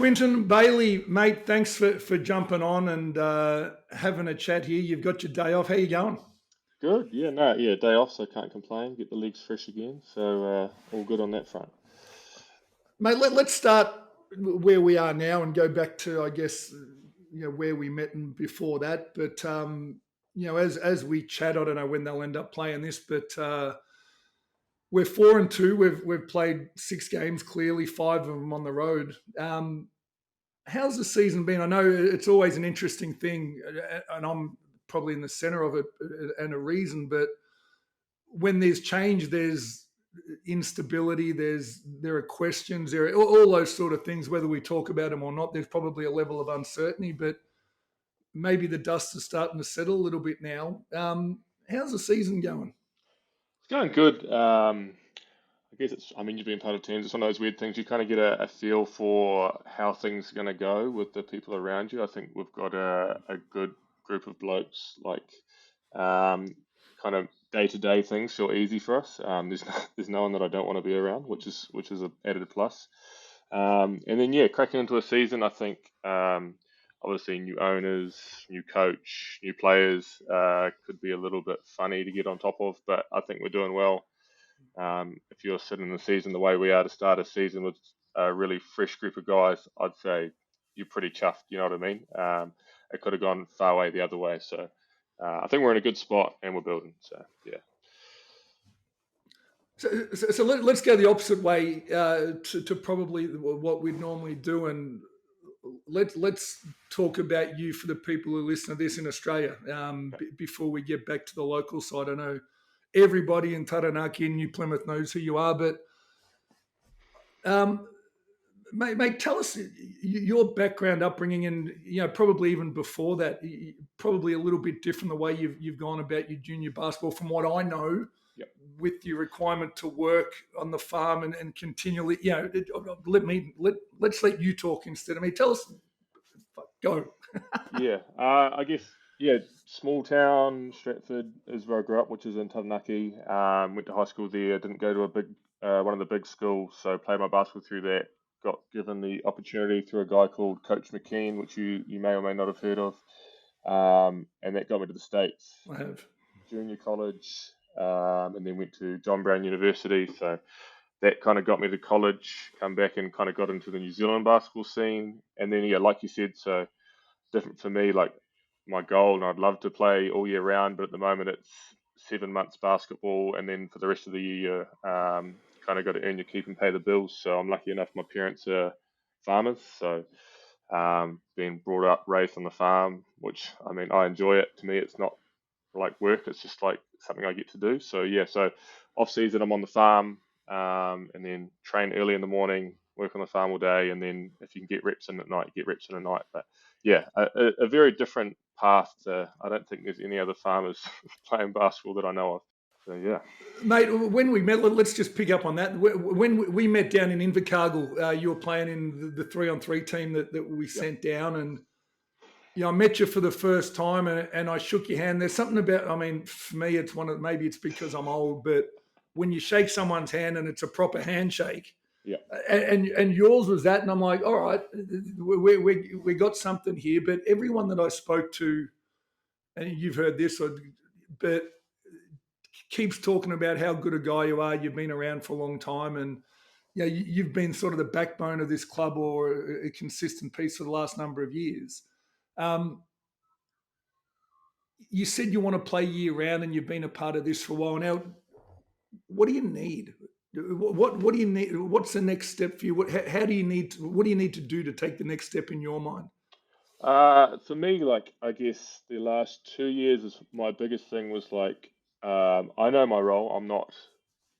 Quintin Bailey, mate, thanks for jumping on and having a chat here. You've got your day off. How you going? Good. Yeah, no, yeah, day off, so can't complain. Get the legs fresh again, so all good on that front. Mate, let's start where we are now and go back to, I guess, where we met and before that. But, as we chat, I don't know when they'll end up playing this, but we're 4-2. We've played 6 games, clearly 5 of them on the road. How's the season been? I know it's always an interesting thing, and I'm probably in the center of it and a reason, but when there's change, there's instability, there are questions, there are all those sort of things, whether we talk about them or not, there's probably a level of uncertainty, but maybe the dust is starting to settle a little bit now. How's the season going? It's going good. I guess I mean, you've been part of teams. It's one of those weird things. You kind of get a feel for how things are going to go with the people around you. I think we've got a good group of blokes, like um, kind of day-to-day things feel easy for us. There's no one that I don't want to be around, which is a added plus. And then yeah, cracking into a season, I think obviously new owners, new coach, new players could be a little bit funny to get on top of, but I think we're doing well. If you're sitting in the season the way we are to start a season with a really fresh group of guys, I'd say you're pretty chuffed. You know what I mean? It could have gone far away the other way. So I think we're in a good spot and we're building. So yeah. So let's go the opposite way to probably what we'd normally do, and let's talk about you for the people who listen to this in Australia. Before we get back to the local side, I know everybody in Taranaki and New Plymouth knows who you are, but um, mate, tell us your background, upbringing, and probably even before that, probably a little bit different the way you've gone about your junior basketball. From what I know, Yep. with your requirement to work on the farm and continually, let's let you talk instead of me. Tell us, go. Yeah, I guess yeah. Small town, Stratford is where I grew up, which is in Taranaki. Went to high school there. Didn't go to a big one of the big schools, so played my basketball through that. Got given the opportunity through a guy called Coach McKean, which you may or may not have heard of, and that got me to the States. I have. Junior college, and then went to John Brown University. So that kind of got me to college. Come back and kind of got into the New Zealand basketball scene, and then yeah, like you said, so different for me. Like my goal, and I'd love to play all year round, but at the moment it's 7 months basketball, and then for the rest of the year, kind of got to earn your keep and pay the bills. So I'm lucky enough, my parents are farmers, so being brought up, raised on the farm, which I mean, I enjoy it. To me, it's not like work; it's just like something I get to do. So yeah, so off season, I'm on the farm, and then train early in the morning, work on the farm all day, and then if you can get reps in at night, you get reps in at night. But yeah, a very different path to. I don't think there's any other farmers playing basketball that I know of. So yeah, Mate, when we met, let's just pick up on that. When we met down in Invercargill, you were playing in the 3-on-3 team that we yep, sent down, and I met you for the first time, and I shook your hand. There's something about, I mean, for me, it's maybe it's because I'm old, but when you shake someone's hand and it's a proper handshake, yep, and yours was that, and I'm like, all right, we got something here. But everyone that I spoke to, and you've heard this, but keeps talking about how good a guy you are. You've been around for a long time, and you've been sort of the backbone of this club, or a consistent piece for the last number of years. Um, you said you want to play year round, and you've been a part of this for a while now. What do you need? What do you need? What's the next step for you? How do you need? What do you need to do to take the next step in your mind? For me, like I guess the last 2 years is my biggest thing was like I know my role. I'm not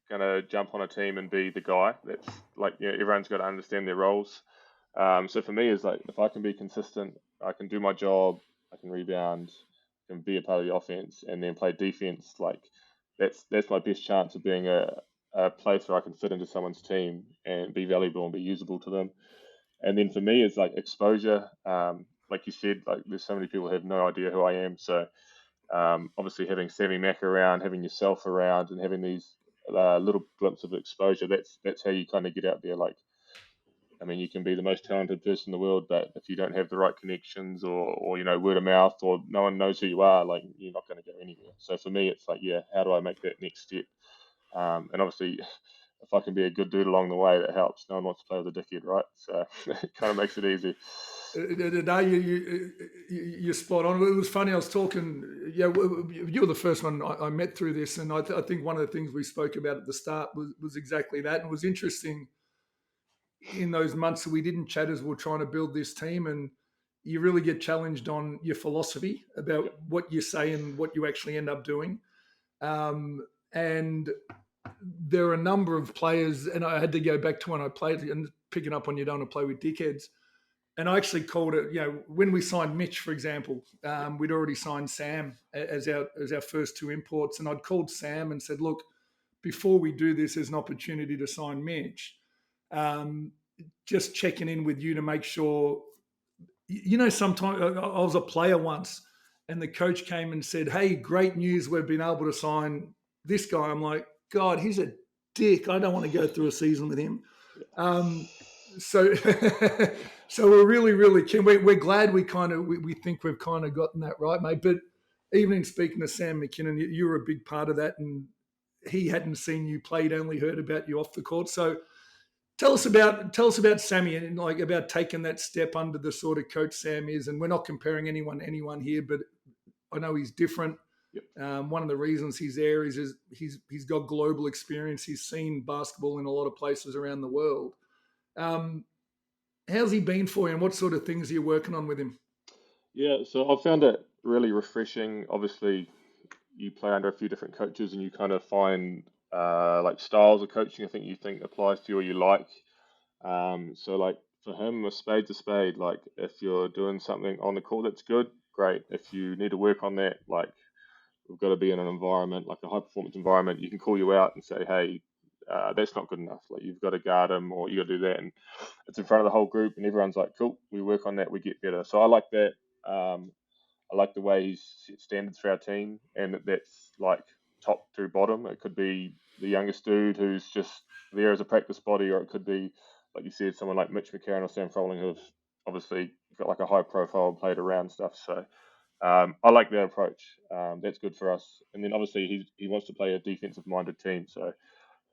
gonna jump on a team and be the guy. That's like everyone's got to understand their roles. So for me, is like if I can be consistent, I can do my job, I can rebound, can be a part of the offense, and then play defense. Like that's my best chance of being a place where I can fit into someone's team and be valuable and be usable to them. And then for me, it's like exposure. Like you said, like there's so many people who have no idea who I am. So obviously having Sammy Mack around, having yourself around, and having these little glimpse of exposure, that's how you kind of get out there. Like I mean, you can be the most talented person in the world, but if you don't have the right connections or word of mouth or no one knows who you are, like you're not going to go anywhere. So for me, it's like, yeah, how do I make that next step? And obviously, if I can be a good dude along the way, that helps. No one wants to play with a dickhead, right? So it kind of makes it easy. No, you're spot on. It was funny. I was talking. Yeah, you were the first one I met through this, and I think one of the things we spoke about at the start was exactly that. And it was interesting in those months that we didn't chat as we were trying to build this team, and you really get challenged on your philosophy about Yep. what you say and what you actually end up doing. And there are a number of players, and I had to go back to when I played and picking up on you don't want to play with dickheads. And I actually called it, when we signed Mitch, for example, we'd already signed Sam as our first two imports. And I'd called Sam and said, look, before we do this, there's an opportunity to sign Mitch. Just checking in with you to make sure, sometimes I was a player once and the coach came and said, hey, great news, we've been able to sign this guy. I'm like, God, he's a dick. I don't want to go through a season with him. So, so we're really, really keen. We're glad we think we've kind of gotten that right, mate. But even in speaking to Sam McKinnon, you were a big part of that, and he hadn't seen you play; he'd only heard about you off the court. So, tell us about Sammy and like about taking that step under the sort of coach Sam is. And we're not comparing anyone to anyone here, but I know he's different. Yep. One of the reasons he's there is he's got global experience. He's seen basketball in a lot of places around the world. How's he been for you, and what sort of things are you working on with him? Yeah, so I found it really refreshing. Obviously, you play under a few different coaches and you kind of find like styles of coaching I think you think applies to you or you like. So like for him, a spade's a spade. Like if you're doing something on the court that's good, great. If you need to work on that, like we've got to be in an environment like a high performance environment. You can call you out and say, hey, that's not good enough. Like you've got to guard him or you got to do that, and it's in front of the whole group, and everyone's like, cool, we work on that, we get better. So I like that. I like the way he's set standards for our team, and that's like top to bottom. It could be the youngest dude who's just there as a practice body, or it could be, like you said, someone like Mitch McCarron or Sam Froling who've obviously got like a high profile, played around stuff. So I like that approach. That's good for us. And then obviously he wants to play a defensive minded team. So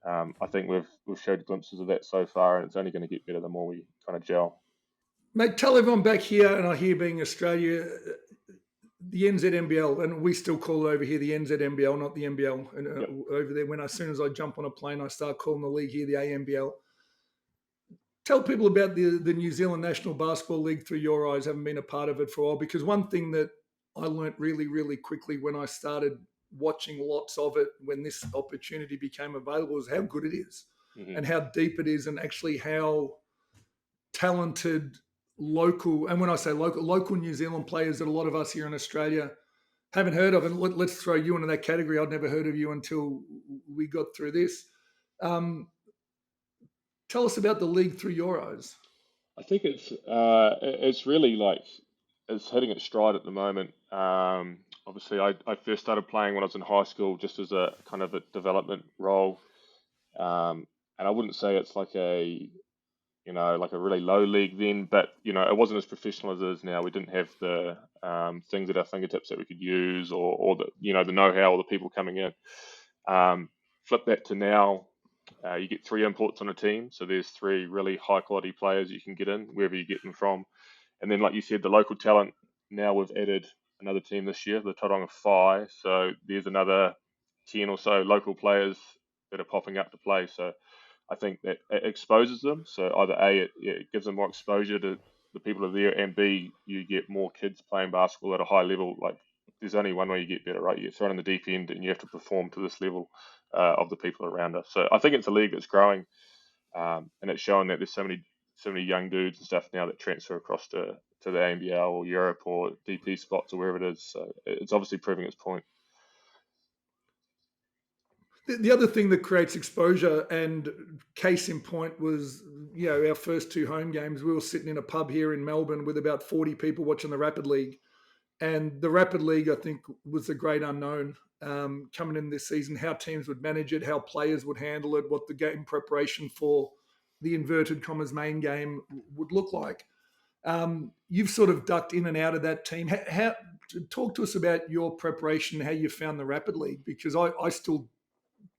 I think we've showed glimpses of that so far, and it's only going to get better the more we kind of gel. Mate, tell everyone back here, and I hear being Australia, the NZNBL, and we still call it over here the NZNBL, not the NBL. And Yep. over there, as soon as I jump on a plane, I start calling the league here the ANBL. Tell people about the New Zealand National Basketball League through your eyes, having been a part of it for a while. Because one thing that I learnt really, really quickly when I started watching lots of it, when this opportunity became available, is how good it is Hmm. and how deep it is, and actually how talented local, and when I say local New Zealand players that a lot of us here in Australia haven't heard of. And let's throw you into that category. I'd never heard of you until we got through this. Um, Tell us about the league through your eyes. I think it's really like it's hitting its stride at the moment. Obviously, I first started playing when I was in high school, just as a kind of a development role, and I wouldn't say it's like a like a really low league then, but it wasn't as professional as it is now. We didn't have the things at our fingertips that we could use, or the the know-how or the people coming in. Flip that to now. You get three imports on a team, so there's three really high quality players you can get in wherever you get them from, and then like you said, the local talent. Now we've added another team this year, the Taranaki Airs, so there's another 10 or so local players that are popping up to play. So I think that it exposes them. So either A, it gives them more exposure to the people who are there, and B, you get more kids playing basketball at a high level. Like there's only one way you get better, right? You get thrown in the deep end, and you have to perform to this level of the people around us. So I think it's a league that's growing, and it's showing that there's so many young dudes and stuff now that transfer across to the ANBL or Europe or DP spots or wherever it is. So it's obviously proving its point. The other thing that creates exposure, and case in point was, our first two home games. We were sitting in a pub here in Melbourne with about 40 people watching the Rapid League. And the Rapid League, I think, was the great unknown coming in this season, how teams would manage it, how players would handle it, what the game preparation for the inverted commas main game would look like. You've sort of ducked in and out of that team. Talk to us about your preparation, how you found the Rapid League, because I still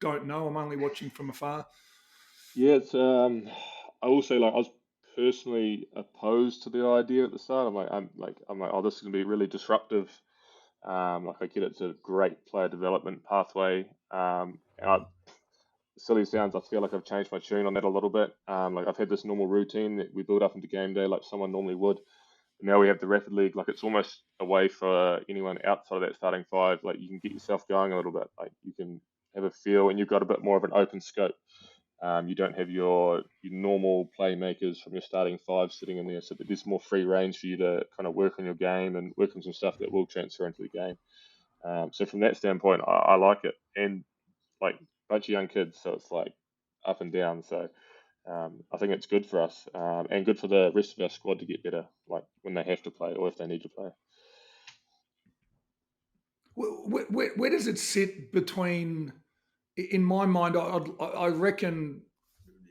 don't know. I'm only watching from afar. Yeah, it's I will say like I was personally opposed to the idea at the start. I'm like, oh, this is gonna be really disruptive. Like I get it's a great player development pathway. And silly as it sounds, I feel like I've changed my tune on that a little bit. Like I've had this normal routine that we build up into game day like someone normally would. Now we have the Rapid League, like it's almost a way for anyone outside of that starting five, like you can get yourself going a little bit, like you can have a feel and you've got a bit more of an open scope. You don't have your normal playmakers from your starting five sitting in there, so there's more free range for you to kind of work on your game and work on some stuff that will transfer into the game. So from that standpoint, I like it, and like a bunch of young kids, so it's like up and down. So I think it's good for us and good for the rest of our squad to get better, like when they have to play or if they need to play. Where does it sit between? In my mind, I reckon,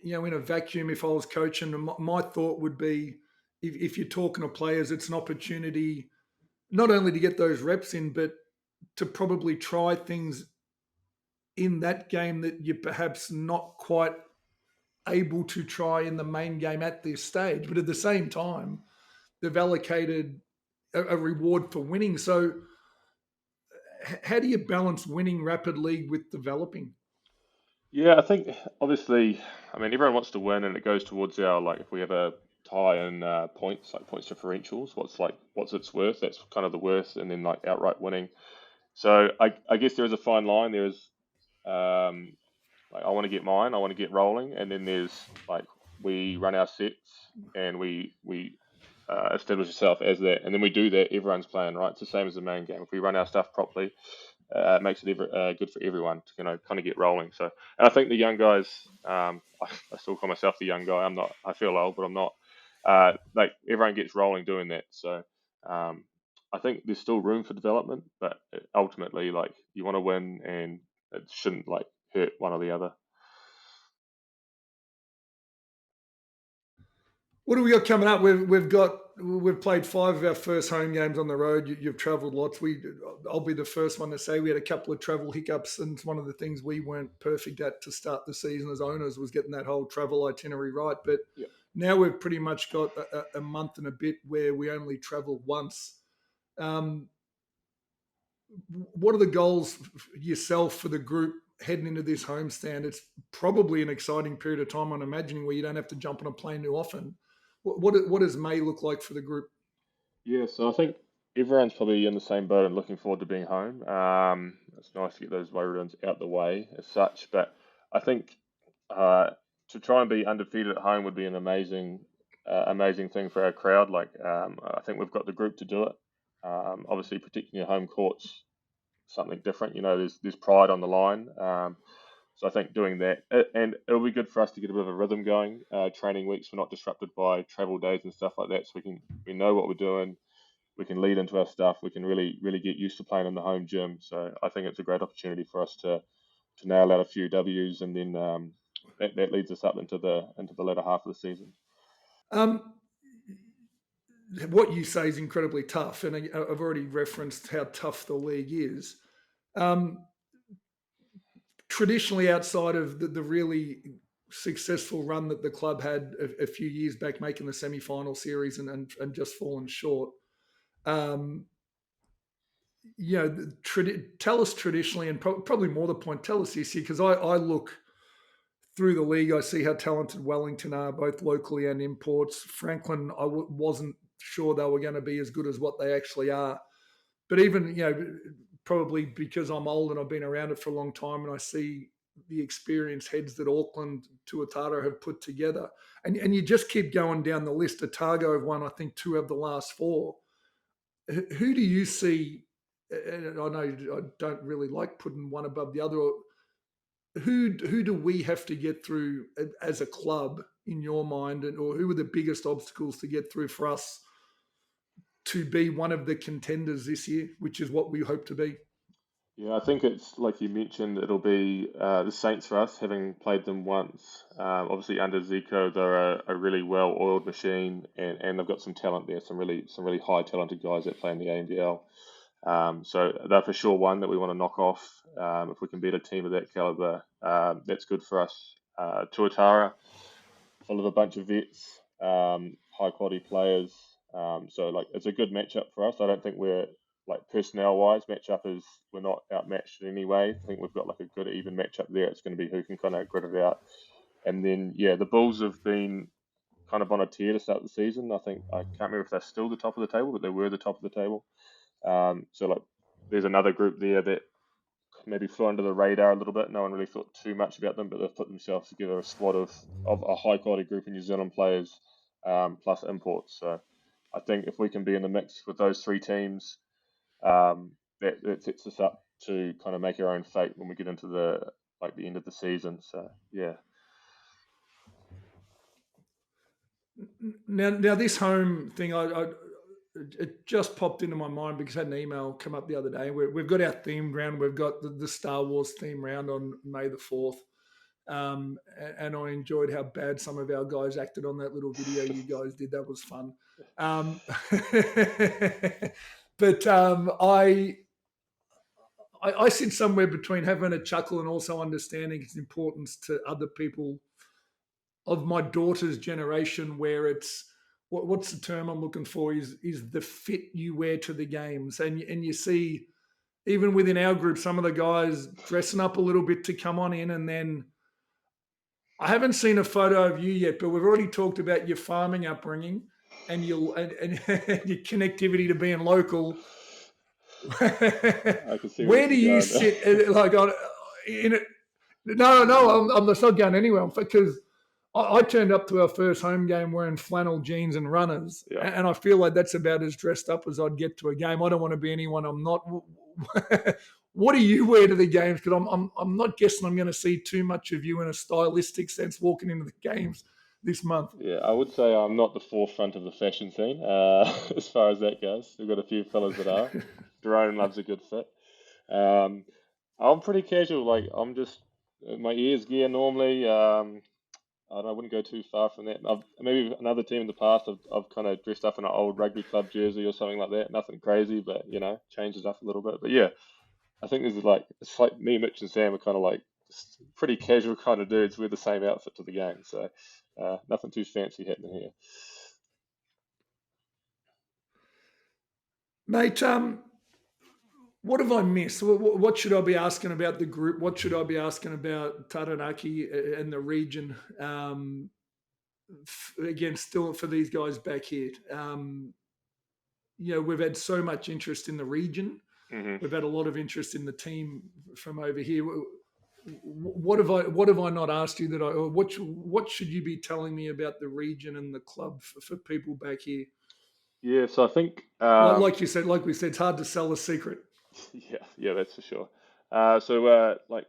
in a vacuum, if I was coaching, my thought would be, if you're talking to players, it's an opportunity not only to get those reps in, but to probably try things in that game that you're perhaps not quite able to try in the main game at this stage. But at the same time, they've allocated a reward for winning. So, how do you balance winning Rapid League with developing? Yeah, I think obviously, I mean, everyone wants to win, and it goes towards our like if we have a tie in points, like points differentials, what's its worth? That's kind of the worth, and then like outright winning. So I guess there is a fine line. There is um, like I want to get mine, I want to get rolling, and then there's like we run our sets and we establish yourself as that, and then we do that. Everyone's playing right. It's the same as the main game. If we run our stuff properly, it makes it good for everyone to kind of get rolling. So, and I think the young guys, I still call myself the young guy. I'm not. I feel old, but I'm not. Like everyone gets rolling doing that. So, um, I think there's still room for development, but ultimately, like you want to win, and it shouldn't like hurt one or the other. What do we got coming up? We've played 5 of our first home games on the road. You've travelled lots. I'll be the first one to say we had a couple of travel hiccups, and it's one of the things we weren't perfect at to start the season as owners was getting that whole travel itinerary right. But Yeah. now we've pretty much got a month and a bit where we only travel once. Um, what are the goals yourself for the group heading into this homestand? It's probably an exciting period of time, I'm imagining, where you don't have to jump on a plane too often. What does May look like for the group? Yeah, so I think everyone's probably in the same boat and looking forward to being home. It's nice to get those away runs out the way as such, but I think uh, to try and be undefeated at home would be an amazing thing for our crowd. Like, I think we've got the group to do it. Obviously, protecting your home court's something different. There's pride on the line. So I think doing that, and it'll be good for us to get a bit of a rhythm going. Training weeks, we're not disrupted by travel days and stuff like that, so we know what we're doing. We can lead into our stuff. We can really get used to playing in the home gym. So I think it's a great opportunity for us to nail out a few Ws, and then that leads us up into the latter half of the season. Um, what you say is incredibly tough, and I've already referenced how tough the league is. Um, Traditionally, outside of the really successful run that the club had a few years back, making the semi-final series and just fallen short. Um, tell us traditionally, and probably more the point, tell us this year, because I look through the league, I see how talented Wellington are, both locally and imports. Franklin, wasn't sure they were going to be as good as what they actually are. But even, probably because I'm old and I've been around it for a long time and I see the experienced heads that Auckland, Tuatara have put together. And you just keep going down the list. Otago have won, I think, 2 of the last 4. Who do you see? And I know I don't really like putting one above the other. Who do we have to get through as a club in your mind, or who are the biggest obstacles to get through for us to be one of the contenders this year, which is what we hope to be? Yeah, I think it's like you mentioned, it'll be the Saints for us, having played them once. Obviously, under Zico, they're a really well-oiled machine, and they've got some talent there, some really high talented guys that play in the AMDL. So they're for sure one that we want to knock off. If we can beat a team of that caliber, that's good for us. Tuatara, full of a bunch of vets, high quality players. So like it's a good matchup for us. I don't think we're like personnel wise matchup is we're not outmatched in any way. I think we've got like a good even matchup there. It's going to be who can kind of grit it out. And then yeah, the Bulls have been kind of on a tear to start the season. I think I can't remember if they're still the top of the table, but they were the top of the table. So like there's another group there that maybe flew under the radar a little bit. No one really thought too much about them, but they've put themselves together a squad of a high quality group of New Zealand players plus imports. So I think if we can be in the mix with those three teams, that sets us up to kind of make our own fate when we get into the end of the season. So yeah, Now this home thing, it just popped into my mind because I had an email come up the other day. We've got our themed round. We've got the Star Wars theme round on May the 4th. And I enjoyed how bad some of our guys acted on that little video you guys did. That was fun. But I sit somewhere between having a chuckle and also understanding its importance to other people of my daughter's generation, where it's what's the term I'm looking for is the fit you wear to the games, and you see even within our group some of the guys dressing up a little bit to come on in, and then I haven't seen a photo of you yet, but we've already talked about your farming upbringing and and your connectivity to being local. I can see where Where this do is you going. sit like on in it? No, I'm not going anywhere because I turned up to our first home game wearing flannel jeans and runners, Yeah. and I feel like that's about as dressed up as I'd get to a game. I don't want to be anyone I'm not. What do you wear to the games? Because I'm not guessing I'm going to see too much of you in a stylistic sense walking into the games this month. Yeah, I would say I'm not the forefront of the fashion scene as far as that goes. We've got a few fellas that are. Jerome loves a good fit. Um, I'm pretty casual. Like I'm just my ears gear normally. I wouldn't go too far from that. Maybe another team in the past. I've kind of dressed up in an old rugby club jersey or something like that. Nothing crazy, but changes up a little bit. But yeah, I think this is like it's like me, Mitch, and Sam are kind of like just pretty casual kind of dudes. Wear the same outfit to the game, so nothing too fancy happening here. Mate, what have I missed? What should I be asking about the group? What should I be asking about Taranaki and the region? Again, still for these guys back here. We've had so much interest in the region. Hmm. We've had a lot of interest in the team from over here. What have I not asked you that or what should you be telling me about the region and the club for people back here? Yeah, so I think Like you said, like we said, it's hard to sell a secret. yeah, that's for sure. So like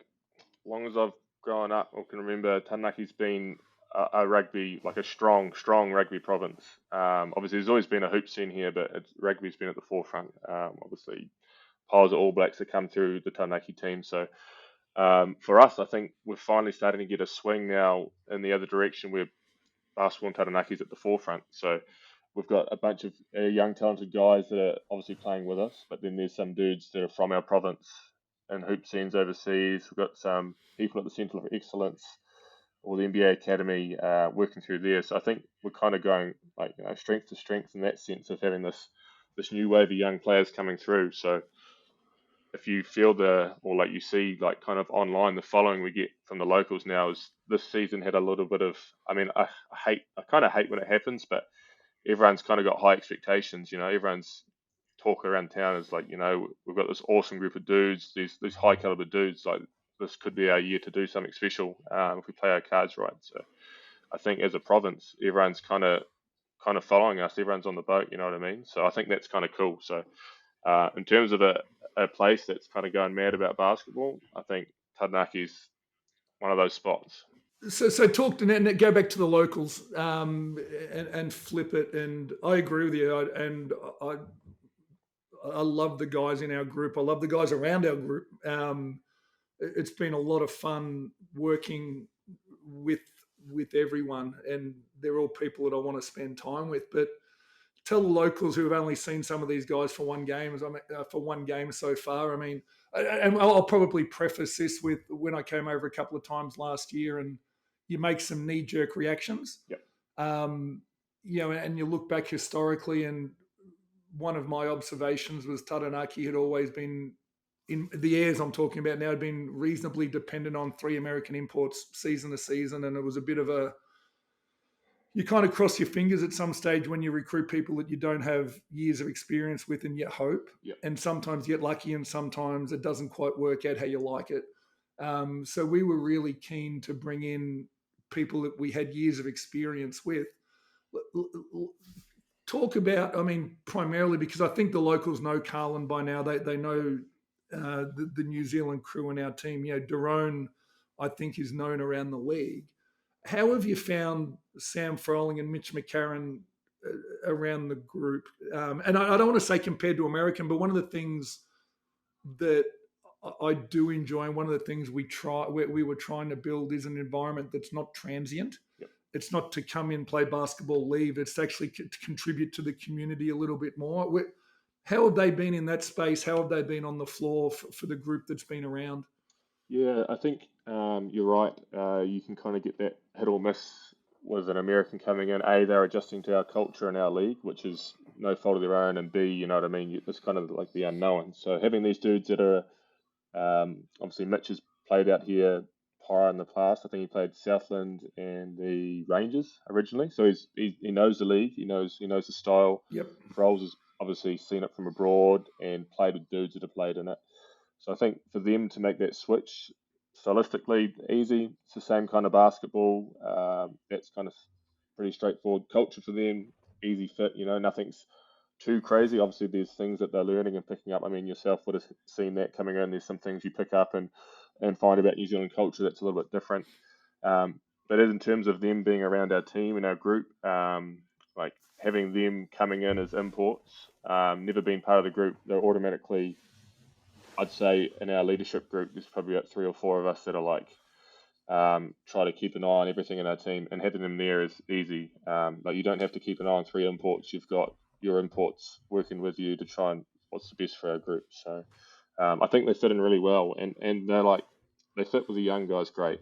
long as I've grown up or can remember, Taranaki's been a rugby, like a strong rugby province. Obviously, there's always been a hoop scene here, but rugby's been at the forefront. Obviously, piles of All Blacks that come through the Taranaki team. So for us, I think we're finally starting to get a swing now in the other direction where basketball and Taranaki's at the forefront. So we've got a bunch of young, talented guys that are obviously playing with us, but then there's some dudes that are from our province and hoop scenes overseas. We've got some people at the Centre of Excellence or the NBA Academy working through there. So I think we're kind of going like strength to strength in that sense of having this new wave of young players coming through. So if you feel or like you see like kind of online the following we get from the locals now is this season had a little bit of I mean I kind of hate when it happens, but everyone's kind of got high expectations. Everyone's talk around town is like, we've got this awesome group of dudes, these high caliber dudes. Like this could be our year to do something special if we play our cards right. So I think as a province, everyone's kind of following us. Everyone's on the boat. You know what I mean? So I think that's kind of cool. So in terms of a place that's kind of going mad about basketball, I think Taranaki's one of those spots. So talk to and go back to the locals and flip it. And I agree with you. And I love the guys in our group. I love the guys around our group. It's been a lot of fun working with everyone, and they're all people that I want to spend time with. But tell the locals who have only seen some of these guys for one game, for one game so far. I mean, and I'll probably preface this with when I came over a couple of times last year, and you make some knee-jerk reactions. Yep. And you look back historically, and one of my observations was Taranaki had always been, in the Airs I'm talking about now, had been reasonably dependent on 3 American imports season to season, and it was a bit of a, you kind of cross your fingers at some stage when you recruit people that you don't have years of experience with, and you hope. Yep. And sometimes you get lucky, and sometimes it doesn't quite work out how you like it. So we were really keen to bring in people that we had years of experience with. Talk about, I mean, primarily because I think the locals know Carlin by now. They know the New Zealand crew in our team. Daron, I think, is known around the league. How have you found Sam Froling and Mitch McCarron around the group? And I don't want to say compared to American, but one of the things that I do enjoy, and one of the things we were trying to build, is an environment that's not transient. Yep. It's not to come in, play basketball, leave. It's to actually to contribute to the community a little bit more. How have they been in that space? How have they been on the floor for the group that's been around? Yeah, I think you're right. You can kind of get that hit or miss with an American coming in. A, they're adjusting to our culture and our league, which is no fault of their own. And B, you know what I mean? It's kind of like the unknown. So having these dudes that are, obviously Mitch has played out here prior in the past. I think he played Southland and the Rangers originally. So he knows the league. He knows the style. Yep. Froles has obviously seen it from abroad and played with dudes that have played in it. So I think for them to make that switch, stylistically easy, it's the same kind of basketball. That's kind of pretty straightforward culture for them, easy fit. Nothing's too crazy. Obviously, there's things that they're learning and picking up. I mean, yourself would have seen that coming in. There's some things you pick up and find about New Zealand culture that's a little bit different. But in terms of them being around our team and our group, like having them coming in as imports, never been part of the group, they're automatically, I'd say in our leadership group, there's probably about 3 or 4 of us that are like, try to keep an eye on everything in our team, and having them there is easy. Like you don't have to keep an eye on 3 imports. You've got your imports working with you to try and what's the best for our group. So I think they fit in really well, and they're like, they fit with the young guys great.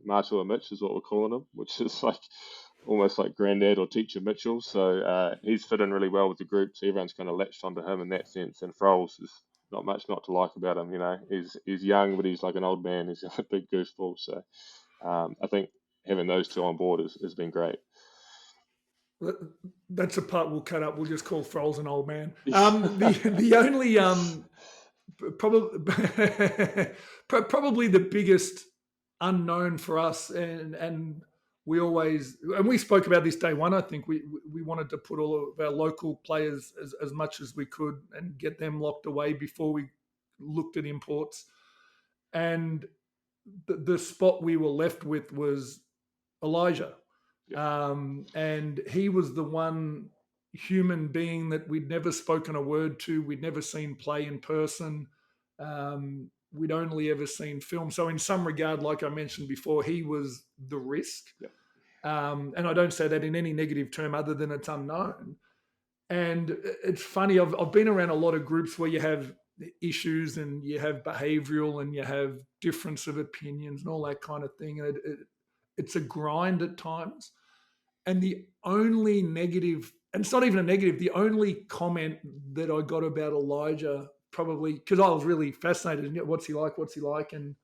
Marshall and Mitch is what we're calling them, which is like almost like granddad or teacher Mitchell. So he's fit in really well with the group. So everyone's kind of latched onto him in that sense. And Froles is not much not to like about him. He's young, but he's like an old man. He's a big goofball. So I think having those 2 on board has been great. That's a part we'll cut up. We'll just call Froles an old man. The only probably the biggest unknown for us, and we spoke about this day one. I think we wanted to put all of our local players as much as we could and get them locked away before we looked at imports. And the spot we were left with was Elijah. Yeah. And he was the one human being that we'd never spoken a word to. We'd never seen play in person. We'd only ever seen film. So in some regard, like I mentioned before, he was the risk. Yeah. And I don't say that in any negative term other than it's unknown. And it's funny, I've been around a lot of groups where you have issues and you have behavioural and you have difference of opinions and all that kind of thing. And it's a grind at times. And the only negative, and it's not even a negative, the only comment that I got about Elijah, probably because I was really fascinated, what's he like? And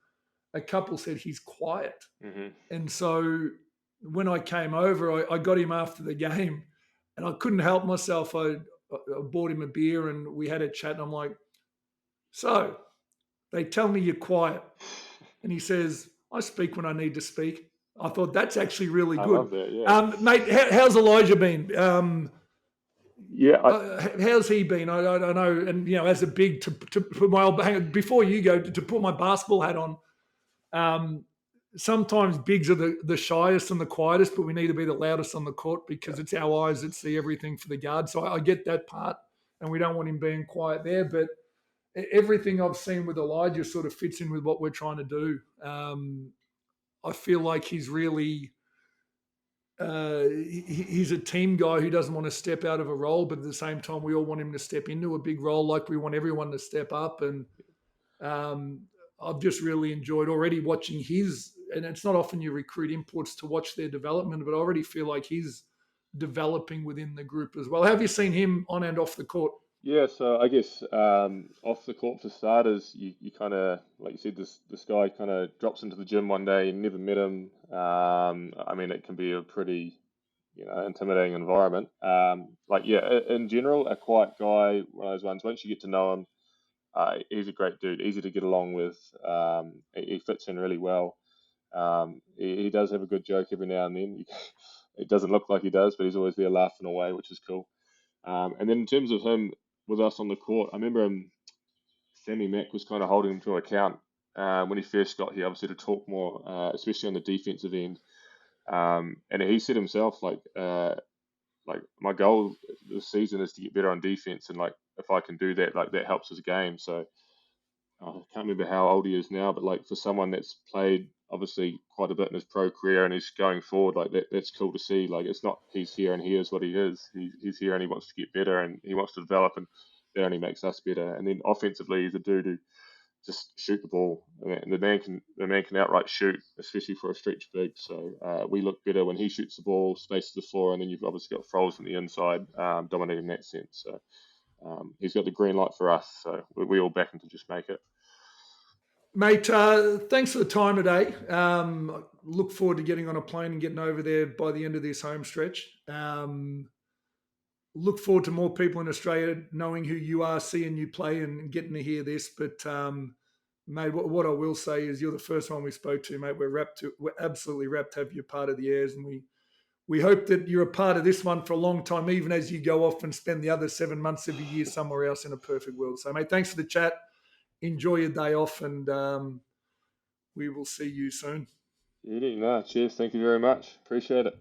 a couple said he's quiet. Mm-hmm. And so when I came over, I got him after the game and I couldn't help myself. I bought him a beer and we had a chat and I'm like, so they tell me you're quiet. And he says, I speak when I need to speak. I thought that's actually really good. I love that, yeah. Mate, how's Elijah been? Yeah. How's he been? I don't know. And, as a big, to put my old, hang on, before you go, to put my basketball hat on, sometimes bigs are the shyest and the quietest, but we need to be the loudest on the court because it's our eyes that see everything for the guard. So I get that part. and we don't want him being quiet there. But everything I've seen with Elijah sort of fits in with what we're trying to do. I feel like he's really he's a team guy who doesn't want to step out of a role, but at the same time, we all want him to step into a big role, like we want everyone to step up. And I've just really enjoyed already watching his. And it's not often you recruit imports to watch their development, but I already feel like he's developing within the group as well. Have you seen him on and off the court? Yeah, so I guess off the court for starters, you kind of like you said, this guy kind of drops into the gym one day and never met him. I mean, it can be a pretty intimidating environment. Like yeah, in general, a quiet guy, one of those ones. Once you get to know him, he's a great dude, easy to get along with. He fits in really well. He does have a good joke every now and then. It doesn't look like he does, but he's always there laughing away, which is cool. And then in terms of him with us on the court, I remember Sammy Mack was kind of holding him to account when he first got here, obviously to talk more, especially on the defensive end. And he said himself, like my goal this season is to get better on defense, and like if I can do that, like that helps his game. So I can't remember how old he is now, but like for someone that's played obviously quite a bit in his pro career and he's going forward, like that's cool to see. Like it's not he's here and he is what he is. He's here and he wants to get better and he wants to develop, and that only makes us better. And then offensively, he's a dude who just shoot the ball. And the man can outright shoot, especially for a stretch big. So we look better when he shoots the ball, spaces the floor, and then you've obviously got Frols on the inside, dominating that sense. So he's got the green light for us. So we all back him to just make it. Mate, thanks for the time today. Look forward to getting on a plane and getting over there by the end of this home stretch. Look forward to more people in Australia knowing who you are, seeing you play, and getting to hear this. But mate, what I will say is you're the first one we spoke to, mate. We're absolutely rapt to have you part of the Airs, and we hope that you're a part of this one for a long time, even as you go off and spend the other 7 months of your year somewhere else in a perfect world. So, mate, thanks for the chat. Enjoy your day off, and we will see you soon. No, cheers. Thank you very much. Appreciate it.